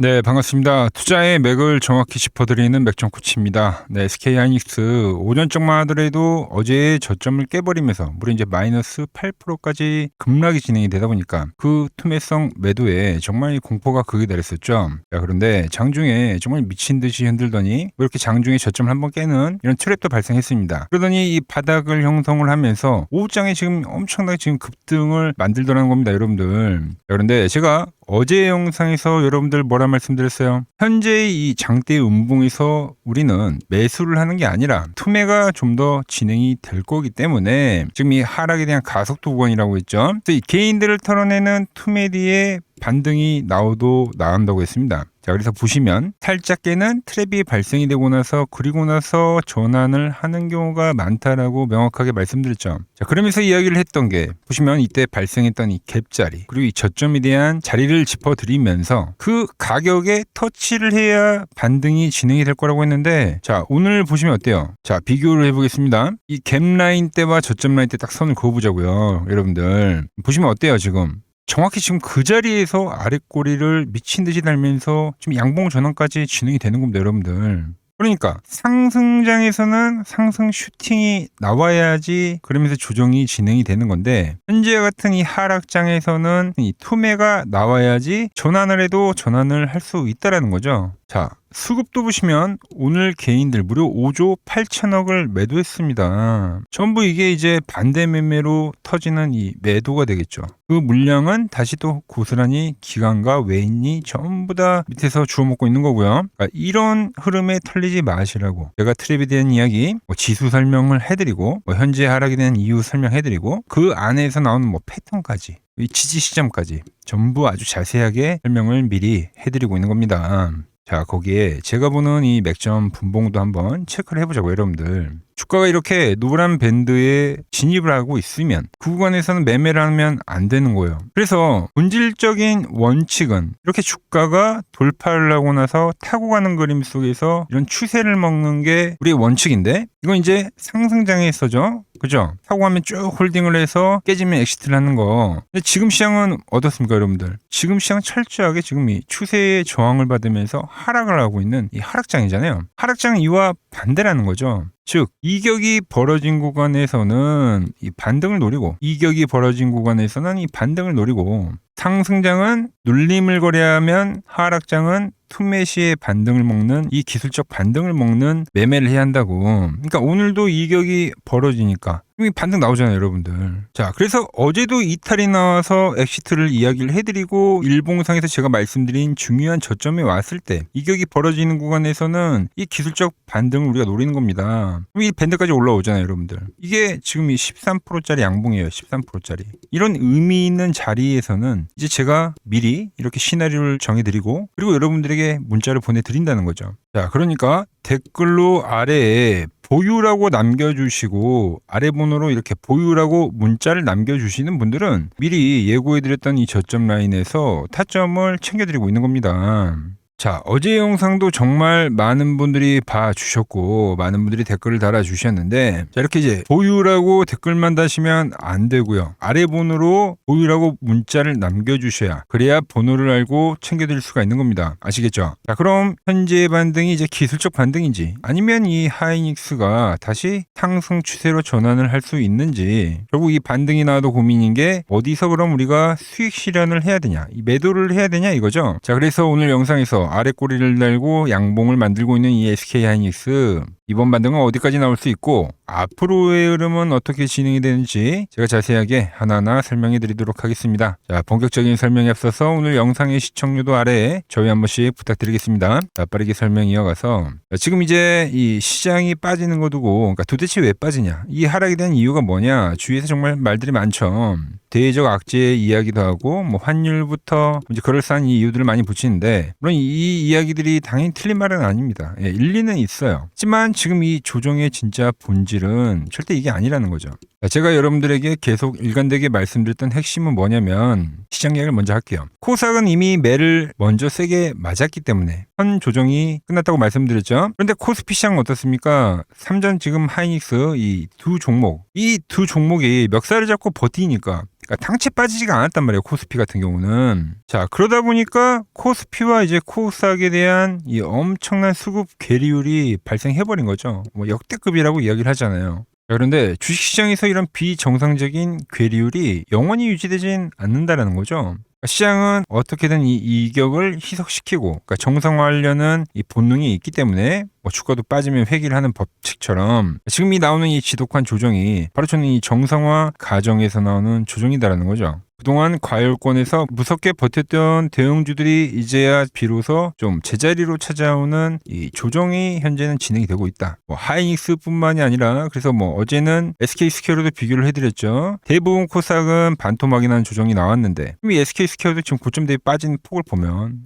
네, 반갑습니다. 투자의 맥을 정확히 짚어드리는 맥정코치입니다. 네, SK하이닉스 오전적만 하더라도 어제의 저점을 깨버리면서 무려 이제 마이너스 8%까지 급락이 진행이 되다 보니까 그 투매성 매도에 정말 공포가 극에 달했었죠. 자, 그런데 장중에 정말 미친 듯이 흔들더니 왜 이렇게 장중에 저점을 한번 깨는 이런 트랩도 발생했습니다. 그러더니 이 바닥을 형성을 하면서 오후장에 지금 엄청나게 지금 급등을 만들더라는 겁니다, 여러분들. 자, 그런데 제가 어제 영상에서 여러분들 뭐라 말씀드렸어요? 현재 이 장대 음봉에서 우리는 매수를 하는 게 아니라 투매가 좀 더 진행이 될 거기 때문에 지금 이 하락에 대한 가속도 구간이라고 했죠. 그래서 이 개인들을 털어내는 투매 뒤에 반등이 나온다고 했습니다. 자, 그래서 보시면 살짝 깨는 트랩이 발생이 되고 나서 그리고 나서 전환을 하는 경우가 많다라고 명확하게 말씀드렸죠. 자, 그러면서 이야기를 했던 게 보시면 이때 발생했던 이 갭자리 그리고 이 저점에 대한 자리를 짚어드리면서 그 가격에 터치를 해야 반등이 진행이 될 거라고 했는데, 자, 오늘 보시면 어때요? 자, 비교를 해보겠습니다. 이 갭라인 때와 저점 라인 때 딱 선을 그어보자고요. 여러분들 보시면 어때요 지금? 정확히 지금 그 자리에서 아랫꼬리를 미친 듯이 달면서 지금 양봉 전환까지 진행이 되는 겁니다, 여러분들. 그러니까 상승장에서는 상승 슈팅이 나와야지 그러면서 조정이 진행이 되는 건데, 현재 같은 이 하락장에서는 이 투매가 나와야지 전환을 해도 전환을 할 수 있다라는 거죠. 자, 수급도 보시면 오늘 개인들 무려 5조 8천억을 매도했습니다. 전부 이게 이제 반대 매매로 터지는 이 매도가 되겠죠. 그 물량은 다시 또 고스란히 기관과 외인이 전부 다 밑에서 주워먹고 있는 거고요. 그러니까 이런 흐름에 털리지 마시라고 제가 트랩에 대한 이야기, 지수 설명을 해드리고, 현재 하락에 대한 이유 설명해드리고, 그 안에서 나오는 패턴까지, 이 지지 시점까지 전부 아주 자세하게 설명을 미리 해드리고 있는 겁니다. 자, 거기에 제가 보는 이 맥점 분봉도 한번 체크를 해보자고요, 여러분들. 주가가 이렇게 노란 밴드에 진입을 하고 있으면 그 구간에서는 매매를 하면 안 되는 거예요. 그래서 본질적인 원칙은 이렇게 주가가 돌파를 하고 나서 타고 가는 그림 속에서 이런 추세를 먹는 게 우리의 원칙인데, 이건 이제 상승장에서죠. 그죠? 타고 가면 쭉 홀딩을 해서 깨지면 엑시트를 하는 거. 근데 지금 시장은 어떻습니까, 여러분들? 지금 시장 철저하게 지금 이 추세의 저항을 받으면서 하락을 하고 있는 이 하락장이잖아요. 하락장 이와 반대라는 거죠. 즉, 이격이 벌어진 구간에서는 이 반등을 노리고, 이격이 벌어진 구간에서는 이 반등을 노리고, 상승장은 눌림을 거래하면 하락장은 투매 시에 반등을 먹는, 이 기술적 반등을 먹는 매매를 해야 한다고. 그러니까 오늘도 이격이 벌어지니까 이 반등 나오잖아요, 여러분들. 자, 그래서 어제도 이탈이 나와서 엑시트를 이야기를 해드리고, 일봉상에서 제가 말씀드린 중요한 저점에 왔을 때 이격이 벌어지는 구간에서는 이 기술적 반등을 우리가 노리는 겁니다. 그럼 이 밴드까지 올라오잖아요, 여러분들. 이게 지금 이 13%짜리 양봉이에요, 13%짜리. 이런 의미 있는 자리에서는 이제 제가 미리 이렇게 시나리오를 정해드리고, 그리고 여러분들에게 문자를 보내드린다는 거죠. 자, 그러니까 댓글로 아래에 보유라고 남겨주시고, 아래 번호로 이렇게 보유라고 문자를 남겨주시는 분들은 미리 예고해드렸던 이 저점 라인에서 타점을 챙겨드리고 있는 겁니다. 자, 어제 영상도 정말 많은 분들이 봐주셨고, 많은 분들이 댓글을 달아주셨는데, 자, 이렇게 이제 보유라고 댓글만 다시면 안 되고요. 아래 번호로 보유라고 문자를 남겨주셔야, 그래야 번호를 알고 챙겨드릴 수가 있는 겁니다. 아시겠죠? 자, 그럼 현재의 반등이 이제 기술적 반등인지, 아니면 이 하이닉스가 다시 상승 추세로 전환을 할 수 있는지, 결국 이 반등이 나와도 고민인 게 어디서 그럼 우리가 수익 실현을 해야 되냐, 이 매도를 해야 되냐 이거죠. 자, 그래서 오늘 영상에서 아래 꼬리를 달고 양봉을 만들고 있는 이 SK하이닉스, 이번 반등은 어디까지 나올 수 있고 앞으로의 흐름은 어떻게 진행이 되는지 제가 자세하게 하나하나 설명해 드리도록 하겠습니다. 자, 본격적인 설명에 앞서서 오늘 영상의 시청료도 아래에 저희 한 번씩 부탁드리겠습니다. 자, 빠르게 설명 이어가서, 지금 이제 이 시장이 빠지는 거 두고, 그러니까 도대체 왜 빠지냐, 이 하락에 대한 이유가 뭐냐, 주위에서 정말 말들이 많죠. 대외적 악재 이야기도 하고, 환율부터 이제 그럴싸한 이유들을 많이 붙이는데, 물론 이 이야기들이 당연히 틀린 말은 아닙니다. 예, 일리는 있어요. 하지만 지금 이 조정의 진짜 본질은 절대 이게 아니라는 거죠. 제가 여러분들에게 계속 일관되게 말씀드렸던 핵심은 뭐냐면, 시장 이야기를 먼저 할게요. 코스닥은 이미 매를 먼저 세게 맞았기 때문에 현 조정이 끝났다고 말씀드렸죠. 그런데 코스피 시장은 어떻습니까? 삼전 지금 하이닉스 이 두 종목이 멱살을 잡고 버티니까 그러니까 당체 빠지지가 않았단 말이에요. 코스피 같은 경우는. 자, 그러다 보니까 코스피와 이제 코스닥에 대한 이 엄청난 수급 괴리율이 발생해버린 거죠. 뭐 역대급이라고 이야기를 하잖아요. 자, 그런데 주식시장에서 이런 비정상적인 괴리율이 영원히 유지되진 않는다라는 거죠. 시장은 어떻게든 이 이격을 희석시키고, 그러니까 정상화하려는 이 본능이 있기 때문에 뭐 주가도 빠지면 회귀를 하는 법칙처럼 지금 이 나오는 이 지독한 조정이 바로 저는 이 정상화 과정에서 나오는 조정이다라는 거죠. 그동안 과열권에서 무섭게 버텼던 대형주들이 이제야 비로소 좀 제자리로 찾아오는 이 조정이 현재는 진행이 되고 있다. 뭐 하이닉스뿐만이 아니라 그래서 뭐 어제는 SK스퀘어로도 비교를 해드렸죠. 대부분 코스닥은 반토막이 나는 조정이 나왔는데 이미 SK스퀘어도 지금 고점 대비 빠진 폭을 보면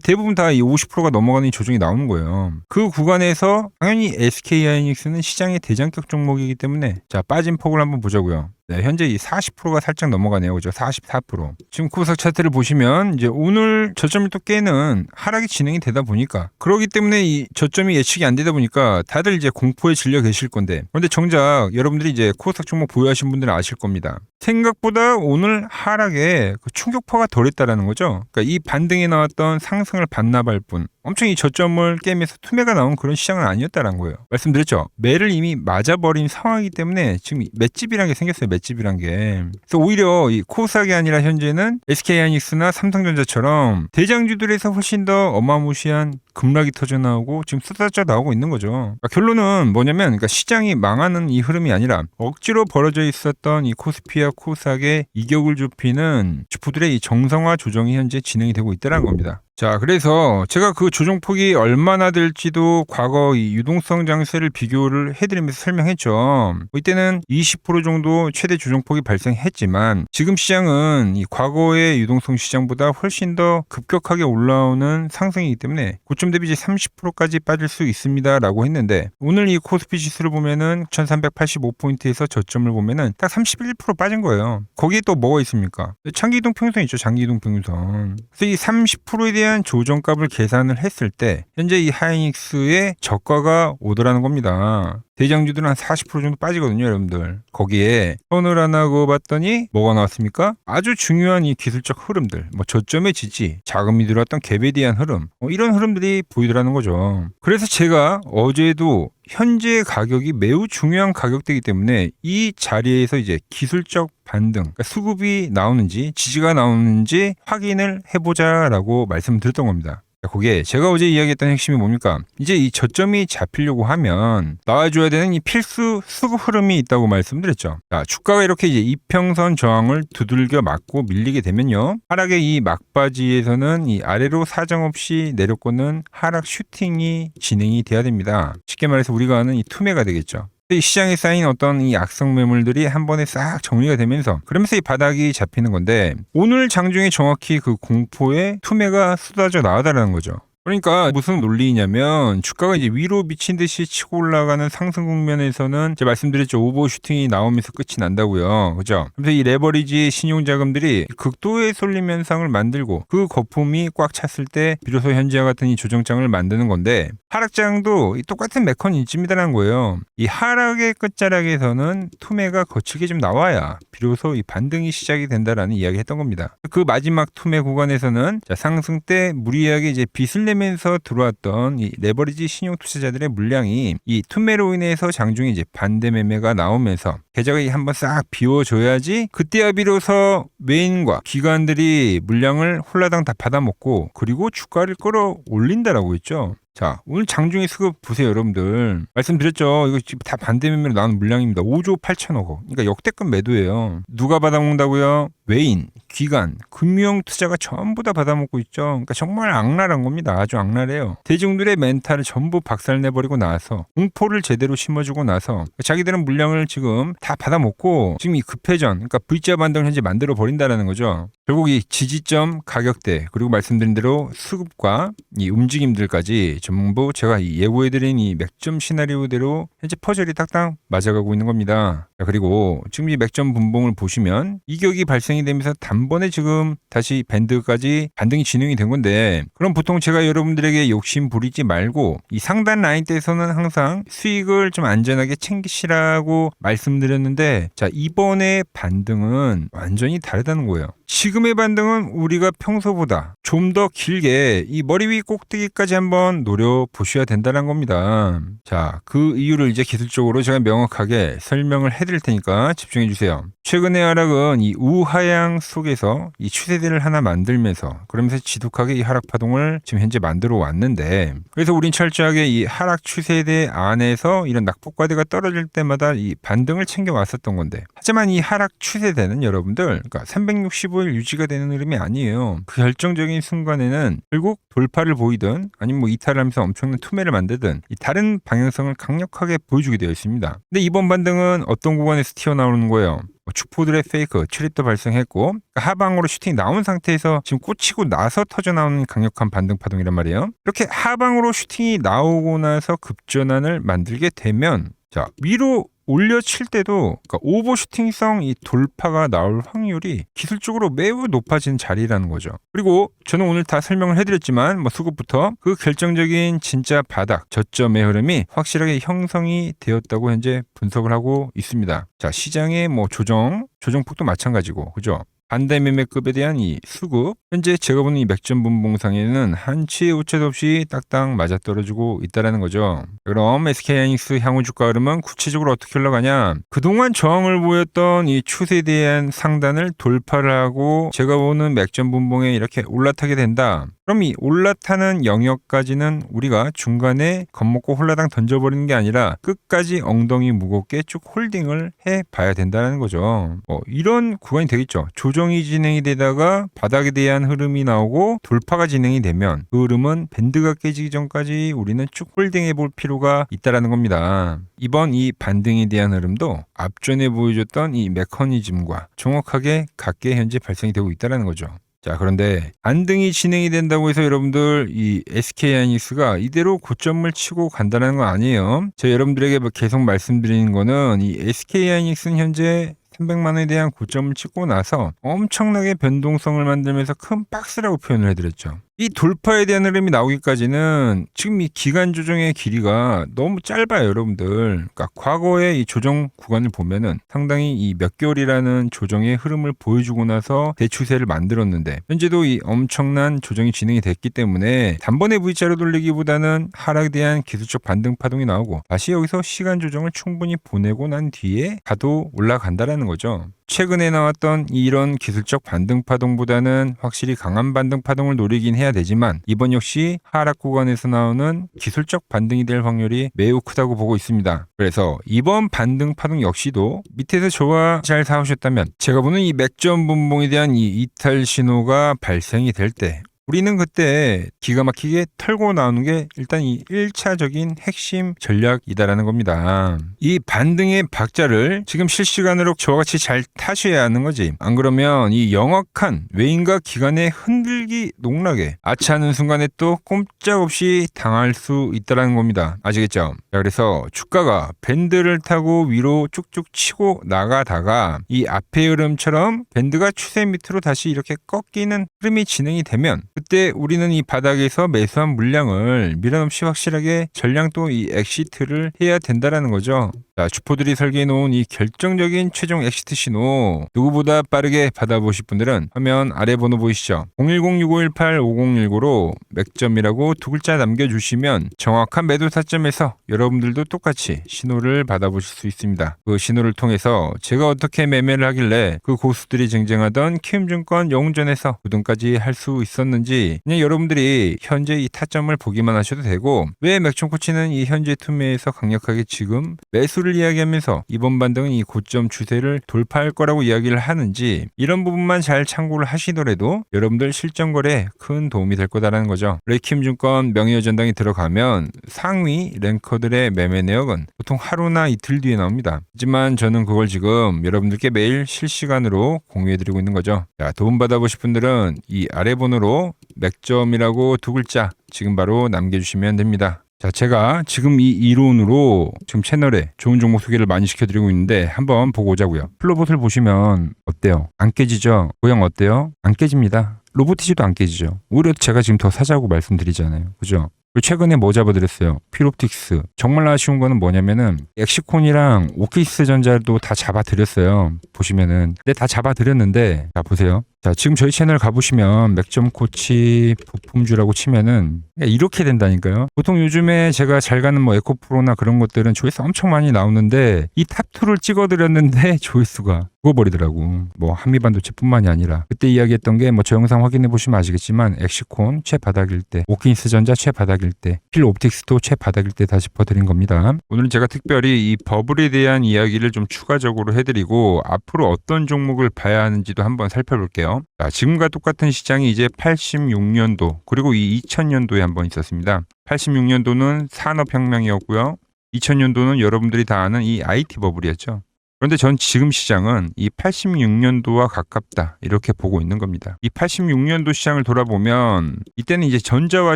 대부분 다 이 50%가 넘어가는 이 조정이 나오는 거예요. 그 구간에서 당연히 SK하이닉스는 시장의 대장격 종목이기 때문에 자, 빠진 폭을 한번 보자고요. 네, 현재 이 40%가 살짝 넘어가네요. 그죠? 44%. 지금 코스닥 차트를 보시면 이제 오늘 저점을 또 깨는 하락이 진행이 되다 보니까 그러기 때문에 이 저점이 예측이 안 되다 보니까 다들 이제 공포에 질려 계실 건데 그런데 정작 여러분들이 이제 코스닥 종목 보유하신 분들은 아실 겁니다. 생각보다 오늘 하락에 그 충격파가 덜했다라는 거죠. 그러니까 이 반등에 나왔던 상승을 반납할 뿐 엄청 이 저점을 깨면서 투매가 나온 그런 시장은 아니었다는 거예요. 말씀드렸죠. 매를 이미 맞아버린 상황이기 때문에 지금 맷집이란 게 생겼어요. 맷집이란 게. 그래서 오히려 이 코스닥이 아니라 현재는 SK하이닉스나 삼성전자처럼 대장주들에서 훨씬 더 어마무시한 급락이 터져 나오고 지금 쏟아져 나오고 있는 거죠. 그러니까 결론은 뭐냐면 그러니까 시장이 망하는 이 흐름이 아니라 억지로 벌어져 있었던 이 코스피와 코스닥의 이격을 좁히는 주포들의 이 정상화 조정이 현재 진행이 되고 있다는 겁니다. 자, 그래서 제가 그 조정폭이 얼마나 될지도 과거 이 유동성 장세를 비교를 해드리면서 설명했죠. 이때는 20% 정도 최대 조정폭이 발생했지만 지금 시장은 이 과거의 유동성 시장보다 훨씬 더 급격하게 올라오는 상승이기 때문에 고점 대비 30%까지 빠질 수 있습니다라고 했는데 오늘 이 코스피 지수를 보면은 1385포인트에서 저점을 보면은 딱 31% 빠진 거예요. 거기에 또 뭐가 있습니까? 장기이동 평선 있죠. 장기이동 평선. 그래서 이 30%에 대한 조정값을 계산을 했을 때 현재 이 하이닉스의 저가가 오더라는 겁니다. 대장주들은 한 40% 정도 빠지거든요, 여러분들. 거기에 선을 하나 그어봤더니 뭐가 나왔습니까? 아주 중요한 이 기술적 흐름들, 뭐 저점의 지지, 자금이 들어왔던 갭에 대한 흐름, 이런 흐름들이 보이더라는 거죠. 그래서 제가 어제도 현재 가격이 매우 중요한 가격대이기 때문에 이 자리에서 이제 기술적 반등, 그러니까 수급이 나오는지 지지가 나오는지 확인을 해보자라고 말씀드렸던 겁니다. 거기에 제가 어제 이야기했던 핵심이 뭡니까? 이제 이 저점이 잡히려고 하면 나와줘야 되는 이 필수 수급 흐름이 있다고 말씀드렸죠. 자, 주가가 이렇게 이제 이평선 저항을 두들겨 맞고 밀리게 되면요. 하락의 이 막바지에서는 이 아래로 사정없이 내려꽂는 하락 슈팅이 진행이 돼야 됩니다. 쉽게 말해서 우리가 아는 이 투매가 되겠죠. 이 시장에 쌓인 어떤 이 악성 매물들이 한 번에 싹 정리가 되면서 그러면서 이 바닥이 잡히는 건데 오늘 장중에 정확히 그 공포의 투매가 쏟아져 나와달라는 거죠. 그러니까 무슨 논리냐면 주가가 이제 위로 미친 듯이 치고 올라가는 상승 국면에서는 제가 말씀드렸죠. 오버슈팅이 나오면서 끝이 난다고요. 그죠? 그래서 이 레버리지 신용자금들이 극도의 쏠림 현상을 만들고 그 거품이 꽉 찼을 때 비로소 현재와 같은 이 조정장을 만드는 건데 하락장도 이 똑같은 메커니즘이라는 거예요. 이 하락의 끝자락에서는 투매가 거칠게 좀 나와야 비로소 이 반등이 시작이 된다라는 이야기 했던 겁니다. 그 마지막 투매 구간에서는 자, 상승 때 무리하게 이제 빚을 내면서 들어왔던 이 레버리지 신용 투자자들의 물량이 이 투매로 인해서 장중에 이제 반대 매매가 나오면서 계좌가 한번 싹 비워줘야지 그때야 비로소 메인과 기관들이 물량을 홀라당 다 받아먹고 그리고 주가를 끌어올린다라고 했죠. 자, 오늘 장중의 수급 보세요, 여러분들. 말씀드렸죠. 이거 지금 다 반대 매매로 나오는 물량입니다. 5조 8천억 원. 그러니까 역대급 매도예요. 누가 받아먹는다고요? 외인, 기관, 금융 투자가 전부 다 받아먹고 있죠. 그러니까 정말 악랄한 겁니다. 아주 악랄해요. 대중들의 멘탈을 전부 박살내버리고 나서 공포를 제대로 심어주고 나서 자기들은 물량을 지금 다 받아먹고 지금 이 급회전, 그러니까 V자 반등을 현재 만들어 버린다라는 거죠. 결국 이 지지점, 가격대, 그리고 말씀드린 대로 수급과 이 움직임들까지 전부 제가 예고해드린 이 맥점 시나리오대로 현재 퍼즐이 딱딱 맞아가고 있는 겁니다. 자, 그리고 지금 이 맥점 분봉을 보시면 이격이 발생이 되면서 단번에 지금 다시 밴드까지 반등이 진행이 된 건데, 그럼 보통 제가 여러분들에게 욕심 부리지 말고 이 상단 라인대에서는 항상 수익을 좀 안전하게 챙기시라고 말씀드렸는데, 자, 이번에 반등은 완전히 다르다는 거예요. 지금의 반등은 우리가 평소보다 좀 더 길게 이 머리 위 꼭대기까지 한번 노려보셔야 된다는 겁니다. 자, 그 이유를 이제 기술적으로 제가 명확하게 설명을 해드릴 테니까 집중해 주세요. 최근의 하락은 이 우하향 속에서 이 추세대를 하나 만들면서, 그러면서 지독하게 이 하락 파동을 지금 현재 만들어 왔는데, 그래서 우린 철저하게 이 하락 추세대 안에서 이런 낙폭과대가 떨어질 때마다 이 반등을 챙겨 왔었던 건데, 하지만 이 하락 추세대는 여러분들, 그러니까 365일 유지가 되는 흐름이 아니에요. 그 결정적인 순간에는 결국 돌파를 보이든 아니면 뭐 이탈을 하면서 엄청난 투매를 만들든 이 다른 방향성을 강력하게 보여주게 되어 있습니다. 근데 이번 반등은 어떤 구간에서 튀어나오는 거예요? 축포들의 페이크, 트립도 발생했고, 하방으로 슈팅이 나온 상태에서 지금 꽂히고 나서 터져나오는 강력한 반등 파동이란 말이에요. 이렇게 하방으로 슈팅이 나오고 나서 급전환을 만들게 되면, 자, 위로 올려칠 때도 그러니까 오버슈팅성 이 돌파가 나올 확률이 기술적으로 매우 높아진 자리라는 거죠. 그리고 저는 오늘 다 설명을 해드렸지만 뭐 수급부터 그 결정적인 진짜 바닥 저점의 흐름이 확실하게 형성이 되었다고 현재 분석을 하고 있습니다. 자, 시장의 뭐 조정폭도 마찬가지고, 그죠? 반대 매매급에 대한 이 수급, 현재 제가 보는 이 맥점 분봉상에는 한치의 오차도 없이 딱딱 맞아떨어지고 있다는 거죠. 그럼 SK하이닉스 향후 주가 흐름은 구체적으로 어떻게 흘러가냐? 그동안 저항을 보였던 이 추세에 대한 상단을 돌파를 하고 제가 보는 맥점 분봉에 이렇게 올라타게 된다. 그럼 이 올라타는 영역까지는 우리가 중간에 겁먹고 홀라당 던져버리는 게 아니라 끝까지 엉덩이 무겁게 쭉 홀딩을 해봐야 된다는 거죠. 이런 구간이 되겠죠. 조정이 진행이 되다가 바닥에 대한 흐름이 나오고 돌파가 진행이 되면 그 흐름은 밴드가 깨지기 전까지 우리는 쭉 홀딩해 볼 필요가 있다는 겁니다. 이번 이 반등에 대한 흐름도 앞전에 보여줬던 이 메커니즘과 정확하게 같게 현재 발생이 되고 있다는 거죠. 자, 그런데 반등이 진행이 된다고 해서 여러분들 이 SK하이닉스가 이대로 고점을 치고 간다는 건 아니에요. 제가 여러분들에게 계속 말씀드리는 거는 이 SK하이닉스는 현재 300만 원에 대한 고점을 찍고 나서 엄청나게 변동성을 만들면서 큰 박스라고 표현을 해드렸죠. 이 돌파에 대한 흐름이 나오기까지는 지금 이 기간 조정의 길이가 너무 짧아요, 여러분들. 그러니까 과거의 이 조정 구간을 보면은 상당히 이 몇 개월이라는 조정의 흐름을 보여주고 나서 대추세를 만들었는데, 현재도 이 엄청난 조정이 진행이 됐기 때문에 단번에 V자로 돌리기보다는 하락에 대한 기술적 반등 파동이 나오고 다시 여기서 시간 조정을 충분히 보내고 난 뒤에 가도 올라간다라는 거죠. 최근에 나왔던 이런 기술적 반등 파동보다는 확실히 강한 반등 파동을 노리긴 해야 되지만, 이번 역시 하락 구간에서 나오는 기술적 반등이 될 확률이 매우 크다고 보고 있습니다. 그래서 이번 반등 파동 역시도 밑에서 저와 잘 사오셨다면 제가 보는 이 맥점 분봉에 대한 이 이탈 신호가 발생이 될 때 우리는 그때 기가 막히게 털고 나오는 게 일단 이 1차적인 핵심 전략이다라는 겁니다. 이 반등의 박자를 지금 실시간으로 저와 같이 잘 타셔야 하는 거지. 안 그러면 이 영악한 외인과 기관의 흔들기 농락에 아차하는 순간에 또 꼼짝없이 당할 수 있다는 겁니다. 아시겠죠? 자, 그래서 주가가 밴드를 타고 위로 쭉쭉 치고 나가다가 이 앞의 흐름처럼 밴드가 추세 밑으로 다시 이렇게 꺾이는 흐름이 진행이 되면, 그때 우리는 이 바닥에서 매수한 물량을 미련없이 확실하게 전량 또 이 엑시트를 해야 된다라는 거죠. 자, 주포들이 설계해 놓은 이 결정적인 최종 엑시트 신호 누구보다 빠르게 받아보실 분들은 화면 아래 번호 보이시죠? 010-6518-5019로 맥점이라고 두 글자 남겨주시면 정확한 매도 타점에서 여러분들도 똑같이 신호를 받아보실 수 있습니다. 그 신호를 통해서 제가 어떻게 매매를 하길래 그 고수들이 쟁쟁하던 키움증권 영웅전에서 우등까지 할 수 있었는지, 그냥 여러분들이 현재 이 타점을 보기만 하셔도 되고, 왜 맥점코치는 이 현재 투매에서 강력하게 지금 매수를 이야기하면서 이번 반등은 이 고점 추세를 돌파할 거라고 이야기를 하는지, 이런 부분만 잘 참고를 하시더라도 여러분들 실전 거래에 큰 도움이 될 거다라는 거죠. 키움증권 명예의 전당에 들어가면 상위 랭커들의 매매 내역은 보통 하루나 이틀 뒤에 나옵니다. 하지만 저는 그걸 지금 여러분들께 매일 실시간으로 공유해드리고 있는 거죠. 자, 도움 받아보실 분들은 이 아래 번호로 맥점이라고 두 글자 지금 바로 남겨주시면 됩니다. 자, 제가 지금 이 이론으로 지금 채널에 좋은 종목 소개를 많이 시켜드리고 있는데 한번 보고 오자고요. 플로봇을 보시면 어때요? 안 깨지죠? 모양 어때요? 안 깨집니다. 로보티지도 안 깨지죠. 오히려 제가 지금 더 사자고 말씀드리잖아요. 그죠? 그리고 최근에 뭐 잡아드렸어요? 피롭틱스. 정말 아쉬운 거는 뭐냐면은 엑시콘이랑 오케이스 전자도 다 잡아드렸어요. 보시면은. 근데 다 잡아드렸는데 자 보세요. 자 지금 저희 채널 가보시면 맥점코치 부품주라고 치면은 이렇게 된다니까요. 보통 요즘에 제가 잘 가는 뭐 에코프로나 그런 것들은 조회수 엄청 많이 나오는데 이 탑2를 찍어드렸는데 조회수가 죽어버리더라고. 뭐 한미반도체뿐만이 아니라 그때 이야기했던 게 뭐 저 영상 확인해 보시면 아시겠지만 엑시콘 최바닥일 때, 오킨스 전자 최바닥일 때, 필옵틱스도 최바닥일 때 다 짚어드린 겁니다. 오늘은 제가 특별히 이 버블에 대한 이야기를 좀 추가적으로 해드리고 앞으로 어떤 종목을 봐야 하는지도 한번 살펴볼게요. 자, 지금과 똑같은 시장이 이제 86년도 그리고 이 2000년도에 한번 있었습니다. 86년도는 산업혁명이었고요. 2000년도는 여러분들이 다 아는 이 IT 버블이었죠. 그런데 전 지금 시장은 이 86년도와 가깝다 이렇게 보고 있는 겁니다. 이 86년도 시장을 돌아보면 이때는 이제 전자화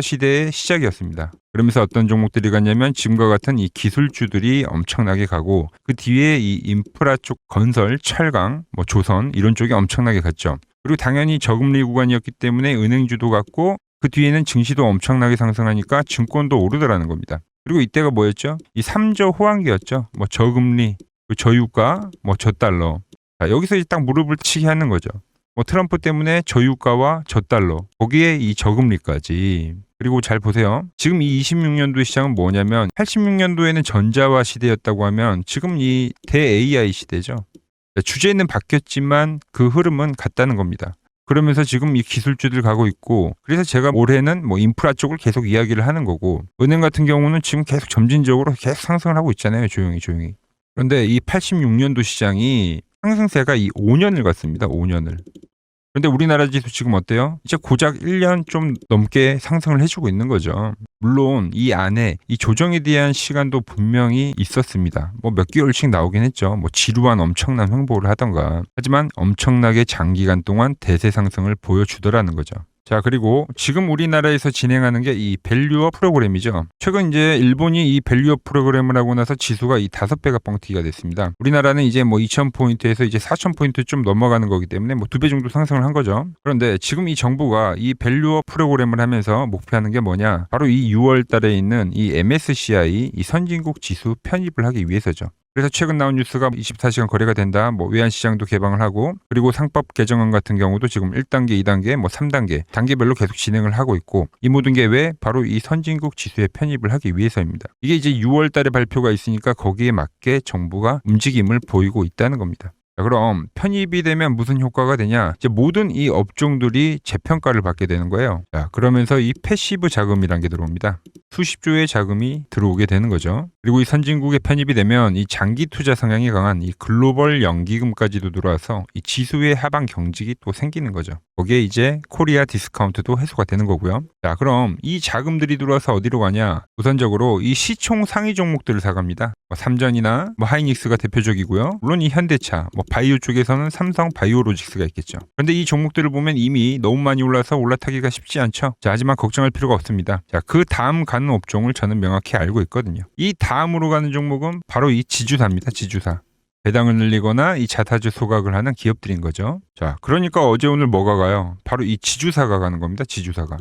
시대의 시작이었습니다. 그러면서 어떤 종목들이 갔냐면 지금과 같은 이 기술주들이 엄청나게 가고 그 뒤에 이 인프라 쪽 건설, 철강, 뭐 조선 이런 쪽이 엄청나게 갔죠. 그리고 당연히 저금리 구간이었기 때문에 은행주도 갔고 그 뒤에는 증시도 엄청나게 상승하니까 증권도 오르더라는 겁니다. 그리고 이때가 뭐였죠? 이 3저 호황기였죠. 뭐 저금리, 저유가, 뭐 저달러. 자, 여기서 이제 딱 무릎을 치게 하는 거죠. 뭐 트럼프 때문에 저유가와 저달러, 거기에 이 저금리까지. 그리고 잘 보세요. 지금 이 26년도 시장은 뭐냐면 86년도에는 전자화 시대였다고 하면 지금 이 대 AI 시대죠. 주제는 바뀌었지만 그 흐름은 같다는 겁니다. 그러면서 지금 이 기술주들 가고 있고 그래서 제가 올해는 뭐 인프라 쪽을 계속 이야기를 하는 거고 은행 같은 경우는 지금 계속 점진적으로 계속 상승을 하고 있잖아요. 조용히. 그런데 이 86년도 시장이 상승세가 이 5년을 갔습니다. 5년을. 그런데 우리나라 지수 지금 어때요? 이제 고작 1년 좀 넘게 상승을 해주고 있는 거죠. 물론 이 안에 이 조정에 대한 시간도 분명히 있었습니다. 뭐 몇 개월씩 나오긴 했죠. 뭐 지루한 엄청난 횡보를 하던가. 하지만 엄청나게 장기간 동안 대세 상승을 보여주더라는 거죠. 자, 그리고 지금 우리나라에서 진행하는 게 이 밸류업 프로그램이죠. 최근 이제 일본이 이 밸류업 프로그램을 하고 나서 지수가 이 5배가 뻥튀기가 됐습니다. 우리나라는 이제 뭐 2,000포인트에서 이제 4,000포인트 좀 넘어가는 거기 때문에 뭐 2배 정도 상승을 한 거죠. 그런데 지금 이 정부가 이 밸류업 프로그램을 하면서 목표하는 게 뭐냐? 바로 이 6월 달에 있는 이 MSCI 이 선진국 지수 편입을 하기 위해서죠. 그래서 최근 나온 뉴스가 24시간 거래가 된다. 뭐 외환시장도 개방을 하고 그리고 상법 개정안 같은 경우도 지금 1단계, 2단계, 뭐 3단계 단계별로 계속 진행을 하고 있고 이 모든 게 왜? 바로 이 선진국 지수에 편입을 하기 위해서입니다. 이게 이제 6월 달에 발표가 있으니까 거기에 맞게 정부가 움직임을 보이고 있다는 겁니다. 자, 그럼 편입이 되면 무슨 효과가 되냐? 이제 모든 이 업종들이 재평가를 받게 되는 거예요. 자, 그러면서 이 패시브 자금이란 게 들어옵니다. 수십조의 자금이 들어오게 되는 거죠. 그리고 이 선진국에 편입이 되면 이 장기 투자 성향이 강한 이 글로벌 연기금까지도 들어와서 이 지수의 하방 경직이 또 생기는 거죠. 거기에 이제 코리아 디스카운트도 해소가 되는 거고요. 자, 그럼 이 자금들이 들어와서 어디로 가냐? 우선적으로 이 시총 상위 종목들을 사갑니다. 뭐 삼전이나 뭐 하이닉스가 대표적이고요. 물론 이 현대차, 뭐 바이오 쪽에서는 삼성 바이오로직스가 있겠죠. 그런데 이 종목들을 보면 이미 너무 많이 올라서 올라타기가 쉽지 않죠. 자, 하지만 걱정할 필요가 없습니다. 자, 그 다음 가는 업종을 저는 명확히 알고 있거든요. 이 다음으로 가는 종목은 바로 이 지주사입니다. 지주사. 배당을 늘리거나 이 자사주 소각을 하는 기업들인 거죠. 자, 그러니까 어제 오늘 뭐가 가요? 바로 이 지주사가 가는 겁니다. 지주사가.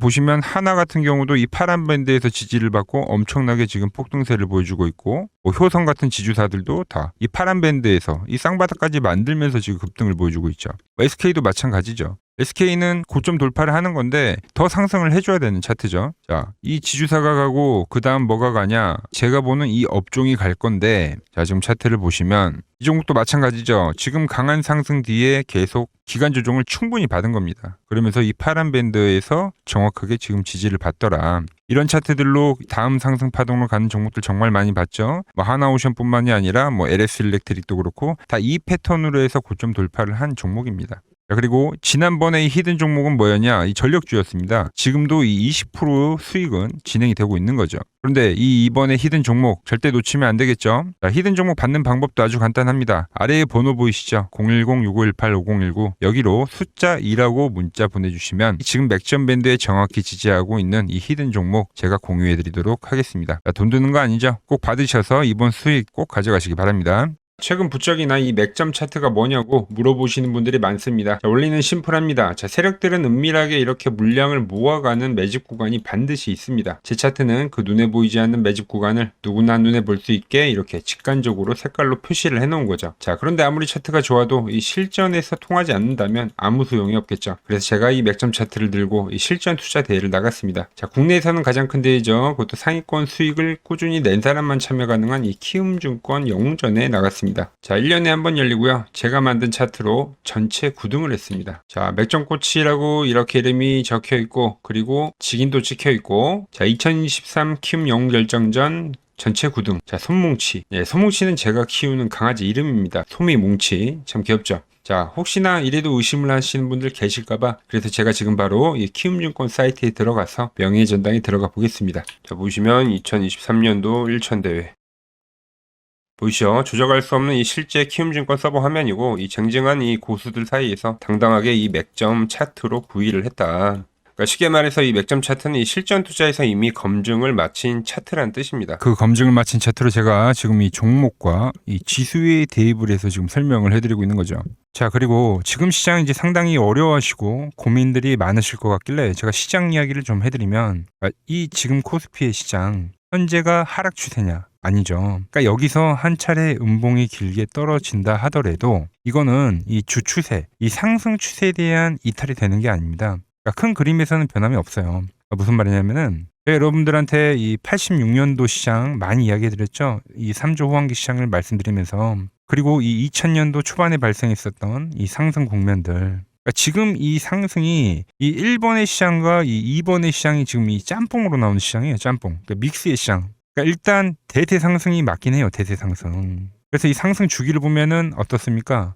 보시면 하나 같은 경우도 이 파란 밴드에서 지지를 받고 엄청나게 지금 폭등세를 보여주고 있고 뭐 효성 같은 지주사들도 다 이 파란 밴드에서 이 쌍바닥까지 만들면서 지금 급등을 보여주고 있죠. SK도 마찬가지죠. SK는 고점 돌파를 하는 건데 더 상승을 해줘야 되는 차트죠. 자, 이 지주사가 가고 그 다음 뭐가 가냐? 제가 보는 이 업종이 갈 건데 자, 지금 차트를 보시면 이 종목도 마찬가지죠. 지금 강한 상승 뒤에 계속 기간 조정을 충분히 받은 겁니다. 그러면서 이 파란 밴드에서 정확하게 지금 지지를 받더라. 이런 차트들로 다음 상승 파동으로 가는 종목들 정말 많이 봤죠. 뭐 하나오션뿐만이 아니라 뭐 LS 일렉트릭도 그렇고 다 이 패턴으로 해서 고점 돌파를 한 종목입니다. 자, 그리고 지난번에 이 히든 종목은 뭐였냐? 이 전력주였습니다. 지금도 이 20% 수익은 진행이 되고 있는 거죠. 그런데 이번에 히든 종목 절대 놓치면 안 되겠죠? 자, 히든 종목 받는 방법도 아주 간단합니다. 아래에 번호 보이시죠? 010-6518-5019 여기로 숫자 2라고 문자 보내주시면 지금 맥점 밴드에 정확히 지지하고 있는 이 히든 종목 제가 공유해드리도록 하겠습니다. 자, 돈 드는 거 아니죠? 꼭 받으셔서 이번 수익 꼭 가져가시기 바랍니다. 최근 부적이나 이 맥점 차트가 뭐냐고 물어보시는 분들이 많습니다. 자, 원리는 심플합니다. 자, 세력들은 은밀하게 이렇게 물량을 모아가는 매집 구간이 반드시 있습니다. 제 차트는 그 눈에 보이지 않는 매집 구간을 누구나 눈에 볼 수 있게 이렇게 직관적으로 색깔로 표시를 해놓은 거죠. 자, 그런데 아무리 차트가 좋아도 이 실전에서 통하지 않는다면 아무 소용이 없겠죠. 그래서 제가 이 맥점 차트를 들고 이 실전 투자 대회를 나갔습니다. 자, 국내에서는 가장 큰 대회죠. 그것도 상위권 수익을 꾸준히 낸 사람만 참여 가능한 이 키움증권 영웅전에 나갔습니다. 자, 1년에 한 번 열리고요. 제가 만든 차트로 전체 9등을 했습니다. 자, 맥점코치라고 이렇게 이름이 적혀 있고, 그리고 직인도 찍혀 있고, 자, 2023 키움 영웅 결정전 전체 9등. 자, 손뭉치. 네, 손뭉치는 제가 키우는 강아지 이름입니다. 소미뭉치. 참 귀엽죠? 자, 혹시나 이래도 의심을 하시는 분들 계실까봐 그래서 제가 지금 바로 이 키움증권 사이트에 들어가서 명예의 전당에 들어가 보겠습니다. 자, 보시면 2023년도 1천 대회. 보이시죠? 조작할 수 없는 이 실제 키움증권 서버 화면이고 이 쟁쟁한 이 고수들 사이에서 당당하게 이 맥점 차트로 구의를 했다. 그러니까 쉽게 말해서 이 맥점 차트는 이 실전 투자에서 이미 검증을 마친 차트란 뜻입니다. 그 검증을 마친 차트로 제가 지금 이 종목과 이 지수에 대입을 해서 지금 설명을 해드리고 있는 거죠. 자, 그리고 지금 시장 이제 상당히 어려워하시고 고민들이 많으실 것 같길래 제가 시장 이야기를 좀 해드리면 이 지금 코스피의 시장 현재가 하락 추세냐? 아니죠. 그러니까 여기서 한 차례 음봉이 길게 떨어진다 하더라도 이거는 이 주 추세, 이 상승 추세에 대한 이탈이 되는 게 아닙니다. 그러니까 큰 그림에서는 변함이 없어요. 그러니까 무슨 말이냐면은 여러분들한테 이 86년도 시장 많이 이야기 드렸죠. 이 3조 호황기 시장을 말씀드리면서 그리고 이 2000년도 초반에 발생했었던 이 상승 국면들. 그러니까 지금 이 상승이 이 1번의 시장과 이 2번의 시장이 지금 이 짬뽕으로 나오는 시장이에요. 짬뽕. 그러니까 믹스의 시장. 그러니까 일단 대세 상승이 맞긴 해요. 대세 상승. 그래서 이 상승 주기를 보면은 어떻습니까?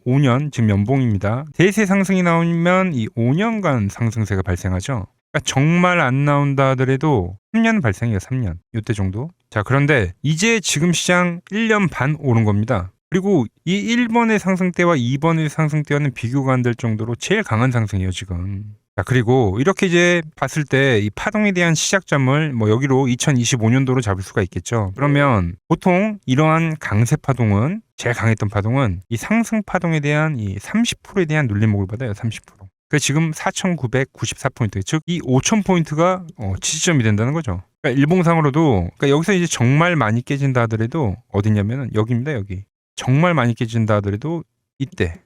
5년 지금 연봉입니다. 대세 상승이 나오면 이 5년간 상승세가 발생하죠. 그러니까 정말 안 나온다 하더라도 3년 발생해요. 3년. 이때 정도. 자, 그런데 이제 지금 시장 1년 반 오른 겁니다. 그리고 이 1번의 상승 때와 2번의 상승 때와는 비교가 안 될 정도로 제일 강한 상승이에요, 지금. 자, 그리고 이렇게 이제 봤을 때 이 파동에 대한 시작점을 뭐 여기로 2025년도로 잡을 수가 있겠죠. 그러면 보통 이러한 강세 파동은 제일 강했던 파동은 이 상승 파동에 대한 이 30%에 대한 눌림목을 받아요. 30%. 그 지금 4,994포인트, 즉 이 5,000포인트가 지지점이 된다는 거죠. 그러니까 일봉상으로도 그러니까 여기서 이제 정말 많이 깨진다 하더라도 어디냐면은 여기입니다. 여기. 정말 많이 깨진다 하더라도 이때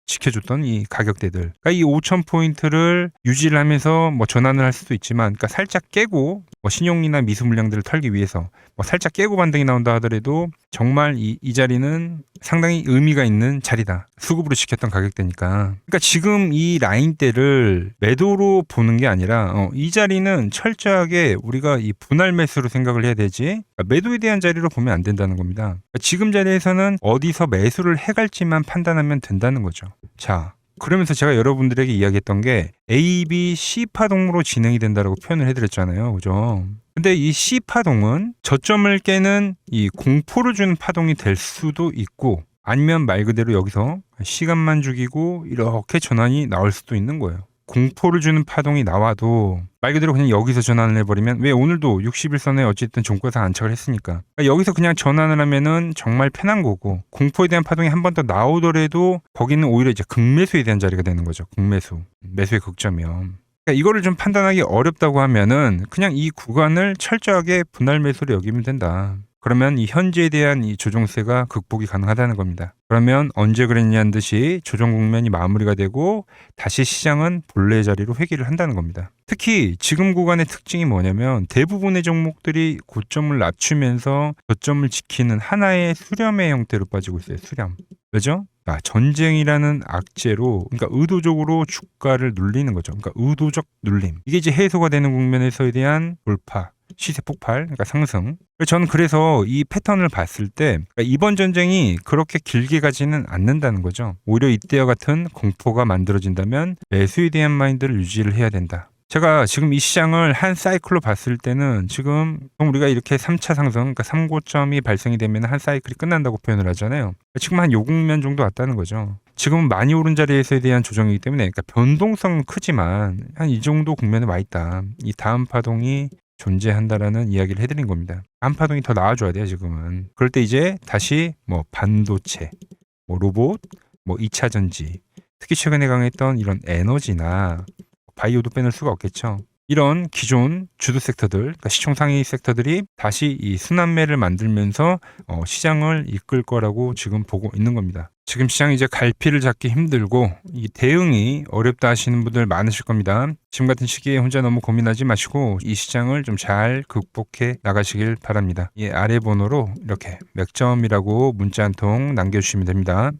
지켜줬던 이 가격대들. 그러니까 이 5,000포인트를 유지를 하면서 뭐 전환을 할 수도 있지만, 그러니까 살짝 깨고 뭐 신용이나 미수 물량들을 털기 위해서 뭐 살짝 깨고 반등이 나온다 하더라도 정말 이 자리는 상당히 의미가 있는 자리다. 수급으로 지켰던 가격대니까. 그러니까 지금 이 라인대를 매도로 보는 게 아니라 이 자리는 철저하게 우리가 이 분할 매수로 생각을 해야 되지 그러니까 매도에 대한 자리로 보면 안 된다는 겁니다. 그러니까 지금 자리에서는 어디서 매수를 해갈지만 판단하면 된다는 거죠. 자, 그러면서 제가 여러분들에게 이야기했던 게 A, B, C 파동으로 진행이 된다라고 표현을 해드렸잖아요. 그죠? 근데 이 C 파동은 저점을 깨는 이 공포를 주는 파동이 될 수도 있고 아니면 말 그대로 여기서 시간만 죽이고 이렇게 전환이 나올 수도 있는 거예요. 공포를 주는 파동이 나와도 말 그대로 그냥 여기서 전환을 해버리면 왜 오늘도 60일선에 어쨌든 종가상 안착을 했으니까 그러니까 여기서 그냥 전환을 하면은 정말 편한 거고 공포에 대한 파동이 한 번 더 나오더라도 거기는 오히려 이제 극매수에 대한 자리가 되는 거죠. 극매수. 매수의 극점이요. 그러니까 이거를 좀 판단하기 어렵다고 하면은 그냥 이 구간을 철저하게 분할 매수로 여기면 된다. 그러면 이 현재에 대한 이 조정세가 극복이 가능하다는 겁니다. 그러면 언제 그랬냐는 듯이 조정 국면이 마무리가 되고 다시 시장은 본래의 자리로 회귀를 한다는 겁니다. 특히 지금 구간의 특징이 뭐냐면 대부분의 종목들이 고점을 낮추면서 저점을 지키는 하나의 수렴의 형태로 빠지고 있어요. 수렴. 왜죠? 전쟁이라는 악재로 그러니까 의도적으로 주가를 눌리는 거죠. 그러니까 의도적 눌림. 이게 이제 해소가 되는 국면에서에 대한 돌파. 시세 폭발, 그러니까 상승. 저는 그래서 이 패턴을 봤을 때 그러니까 이번 전쟁이 그렇게 길게 가지는 않는다는 거죠. 오히려 이때와 같은 공포가 만들어진다면 매수에 대한 마인드를 유지를 해야 된다. 제가 지금 이 시장을 한 사이클로 봤을 때는 지금 우리가 이렇게 3차 상승, 그러니까 3고점이 발생이 되면 한 사이클이 끝난다고 표현을 하잖아요. 지금 한 요 국면 정도 왔다는 거죠. 지금은 많이 오른 자리에서에 대한 조정이기 때문에 그러니까 변동성은 크지만 한 이 정도 국면에 와 있다. 이 다음 파동이 존재한다라는 이야기를 해드린 겁니다. 다음 파동이 더 나와줘야 돼요, 지금은. 그럴 때 이제 다시 뭐 반도체, 뭐 로봇, 뭐 2차 전지, 특히 최근에 강했던 이런 에너지나 바이오도 빼놓을 수가 없겠죠. 이런 기존 주도 섹터들, 그러니까 시총 상위 섹터들이 다시 이 순환매를 만들면서 시장을 이끌 거라고 지금 보고 있는 겁니다. 지금 시장이 이제 갈피를 잡기 힘들고 이 대응이 어렵다 하시는 분들 많으실 겁니다. 지금 같은 시기에 혼자 너무 고민하지 마시고 이 시장을 좀 잘 극복해 나가시길 바랍니다. 이 아래 번호로 이렇게 맥점이라고 문자 한 통 남겨주시면 됩니다.